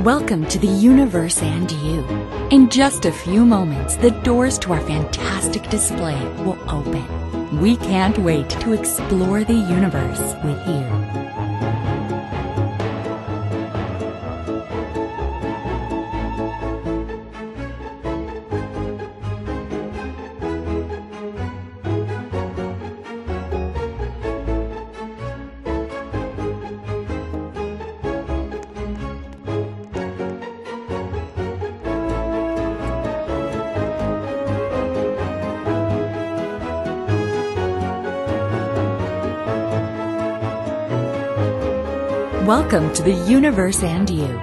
Welcome to the universe and you. In just a few moments, the doors to our fantastic display will open. We can't wait to explore the universe with you. Welcome to the universe and you.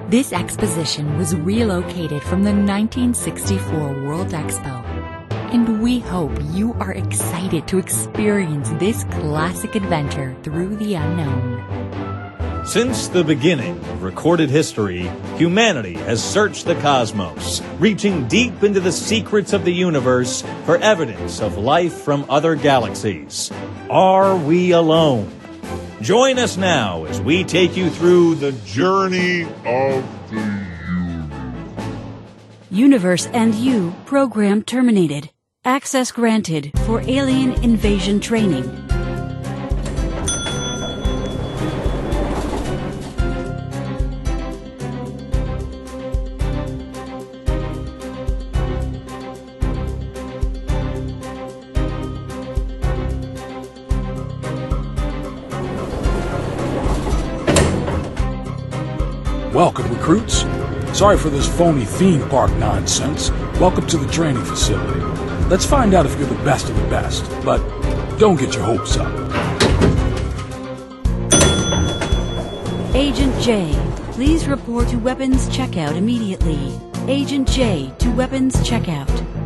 This exposition was relocated from the 1964 World Expo, and we hope you are excited to experience this classic adventure through the unknown. Since the beginning of recorded history, humanity has searched the cosmos, reaching deep into the secrets of the universe for evidence of life from other galaxies. Are we alone? Join us now as we take you through the journey of the Universe and You program terminated. Access granted for alien invasion training. Welcome, recruits. Sorry for this phony theme park nonsense. Welcome to the training facility. Let's find out if you're the best of the best, but don't get your hopes up. Agent J, please report to weapons checkout immediately. Agent J to weapons checkout.